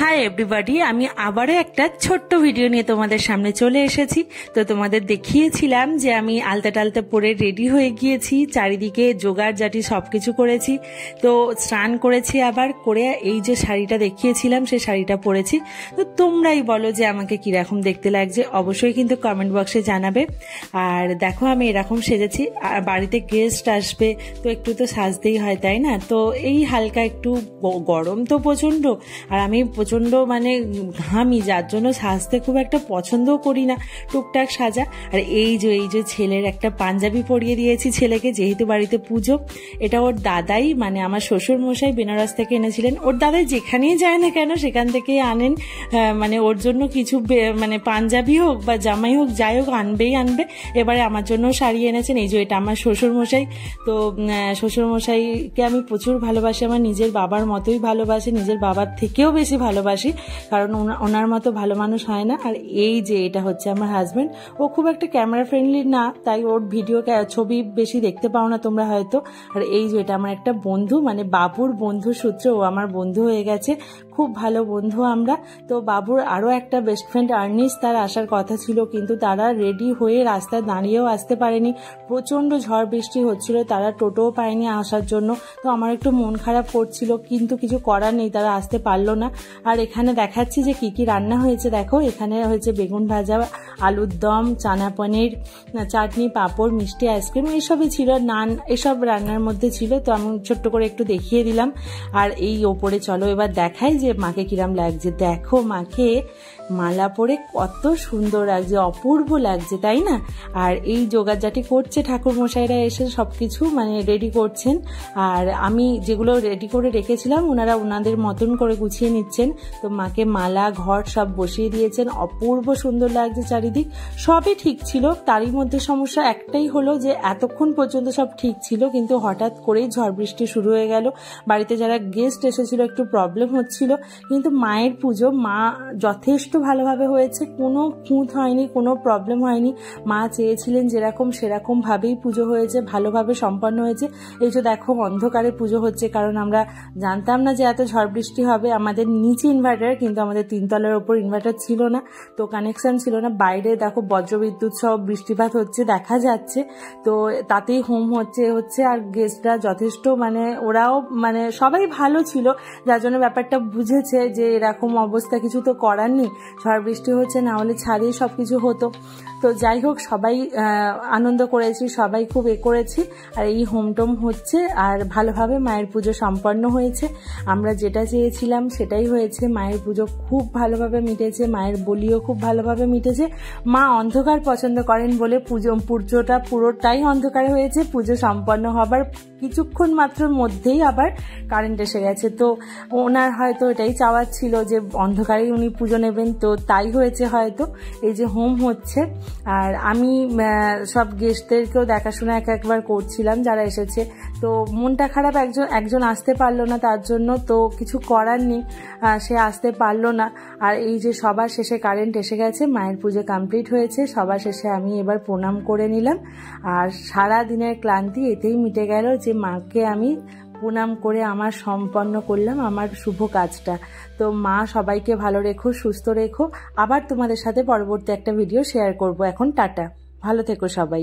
Hi everybody, আমি আবারও একটা ছোট্ট ভিডিও নিয়ে তোমাদের সামনে চলে এসেছি। তো তোমাদের দেখিয়েছিলাম যে আমি আলতা টালতা পরে রেডি হয়ে গিয়েছি, চারিদিকে জোগাড় জাটি সবকিছু করেছি। তো স্নান করেছি, আবার করে এই যে শাড়িটা দেখিয়েছিলাম সেই শাড়িটা পরেছি। তো তোমরাই বলো যে আমাকে কিরকম দেখতে লাগছে, অবশ্যই কিন্তু কমেন্ট বক্সে জানাবে। আর দেখো আমি এরকম সেজেছি, আর বাড়িতে গেস্ট আসবে তো একটু তো সাজতেই হয়, তাই না? তো এই হালকা একটু গরম তো প্রচণ্ড, আর আমি প্রচণ্ড মানে ঘামি, যার জন্য সাজতে খুব একটা পছন্দও করি না, টুকটাক সাজা। আর এই যে ছেলের একটা পাঞ্জাবি পরিয়ে দিয়েছি ছেলেকে, যেহেতু বাড়িতে পুজো। এটা ওর দাদাই মানে আমার শ্বশুর মশাই বেনারস থেকে এনেছিলেন। ওর দাদাই যেখানেই যায় না কেন সেখান থেকেই আনেন, মানে ওর জন্য কিছু মানে পাঞ্জাবি হোক বা জামাই হোক যাই হোক আনবে। এবারে আমার জন্য শাড়ি এনেছেন। এই যে এটা আমার শ্বশুর মশাই। তো শ্বশুর মশাইকে আমি প্রচুর ভালোবাসি, আমার নিজের বাবার মতোই ভালোবাসি, নিজের বাবার থেকেও বেশি ভালোবাসি, কারণ ওনার মতো ভালো মানুষ হয় না। আর এই যে এটা হচ্ছে আমার হাজব্যান্ড। ও খুব একটা ক্যামেরা ফ্রেন্ডলি না, তাই ওর ভিডিও ছবি বেশি দেখতে পাও না তোমরা হয়তো। আর এই যে এটা আমার একটা বন্ধু, মানে বাবুর বন্ধু সূত্রে ও আমার বন্ধু হয়ে গেছে, খুব ভালো বন্ধু আমরা। তো বাবুর আরও একটা বেস্ট ফ্রেন্ড আর্নিস, তার আসার কথা ছিল, কিন্তু তারা রেডি হয়ে রাস্তায় দাঁড়িয়েও আসতে পারেনি, প্রচণ্ড ঝড় বৃষ্টি হচ্ছিল, তারা টোটোও পায়নি আসার জন্য। তো আমার একটু মন খারাপ করছিল, কিন্তু কিছু করার নেই, তারা আসতে পারলো না। আর এখানে দেখাচ্ছি যে কি কি রান্না হয়েছে। দেখো এখানে হয়েছে বেগুন ভাজা, আলুর দম, চানা পনির, চাটনি, পাঁপড়, মিষ্টি, আইসক্রিম, এইসবই ছিল, নান, এসব রান্নার মধ্যে ছিল। তো আমি ছোট্ট করে একটু দেখিয়ে দিলাম। আর এই ওপরে চলো এবার দেখাই যে মাকে কিরাম লাগছে। দেখো মাকে মালা পরে কত সুন্দর লাগছে, অপূর্ব লাগছে, তাই না? আর এই জোগাড়জাটি করছে ঠাকুর মশাইরা এসে সবকিছু মানে রেডি করছেন। আর আমি যেগুলো রেডি করে রেখেছিলাম ওনারা ওনাদের মতন করে গুছিয়ে নিচ্ছেন। তো মাকে মালা, ঘর সব বসিয়ে দিয়েছেন, অপূর্ব সুন্দর লাগছে চারিদিক। সবই ঠিক ছিল, তারই মধ্যে সমস্যা একটাই হলো যে এতক্ষণ পর্যন্ত সব ঠিক ছিল, কিন্তু হঠাৎ করেই ঝড় বৃষ্টি শুরু হয়ে গেল। বাড়িতে যারা গেস্ট এসেছিল একটু প্রবলেম হচ্ছিল, কিন্তু মায়ের পুজো মা যথেষ্ট ভালোভাবে হয়েছে, কোনো খুঁত হয়নি, কোনো প্রবলেম হয়নি। মা চেয়েছিলেন যেরকম সেরকম ভাবেই পুজো হয়েছে, ভালোভাবে সম্পন্ন হয়েছে। এই যে দেখো অন্ধকারে পুজো হচ্ছে, কারণ আমরা জানতাম না যে এত ঝড় বৃষ্টি হবে। আমাদের নিচে ইনভার্টার, কিন্তু আমাদের তিনতলার ওপর ইনভার্টার ছিল না, তো কানেকশন ছিল না। বাইরে দেখো বজ্রবিদ্যুৎ সব বৃষ্টিপাত হচ্ছে, দেখা যাচ্ছে। তো তাতেই হোম হচ্ছে। আর গেস্টরা যথেষ্ট মানে ওরাও মানে সবাই ভালো ছিল, যার জন্য ব্যাপারটা বুঝেছে যে এরকম অবস্থা, কিছু তো করার নেই, ঝড় বৃষ্টি হচ্ছে, না হলে ছাড়িয়ে সব কিছু হতো। তো যাই হোক সবাই আনন্দ করেছি, সবাই খুব করেছি। আর এই হোমটোম হচ্ছে, আর ভালোভাবে মায়ের পুজো সম্পন্ন হয়েছে। আমরা যেটা চেয়েছিলাম সেটাই হয়েছে, মায়ের পুজো খুব ভালোভাবে মিটেছে, মায়ের বলিও খুব ভালোভাবে মিটেছে। মা অন্ধকার পছন্দ করেন বলে পুজোটা পুরোটাই অন্ধকারে হয়েছে। পুজো সম্পন্ন হবার কিছুক্ষণ মাত্র মধ্যেই আবার কারেন্ট এসে গেছে। তো ওনার হয়তো এটাই চাওয়ার ছিল যে অন্ধকারেই উনি পুজো নেবেন, তো তাই হয়েছে হয়তো। এই যে হোম হচ্ছে, আর আমি সব গেস্টদেরকেও দেখাশোনা একবার করছিলাম যারা এসেছে। তো মনটা খারাপ, একজন আসতে পারলো না, তার জন্য তো কিছু করার নেই, সে আসতে পারলো না। আর এই যে সবার শেষে কারেন্ট এসে গেছে, মায়ের পুজো কমপ্লিট হয়েছে। সবার শেষে আমি এবার প্রণাম করে নিলাম, আর সারা দিনের ক্লান্তি এতেই মিটে গেল যে মাকে আমি প্রণাম করে আমার সম্পন্ন করলাম আমার শুভ কাজটা। তো মা সবাইকে ভালো রেখো, সুস্থ রেখো। আবার তোমাদের সাথে পরবর্তী একটা ভিডিও শেয়ার করব। এখন টাটা, ভালো থেকো সবাই।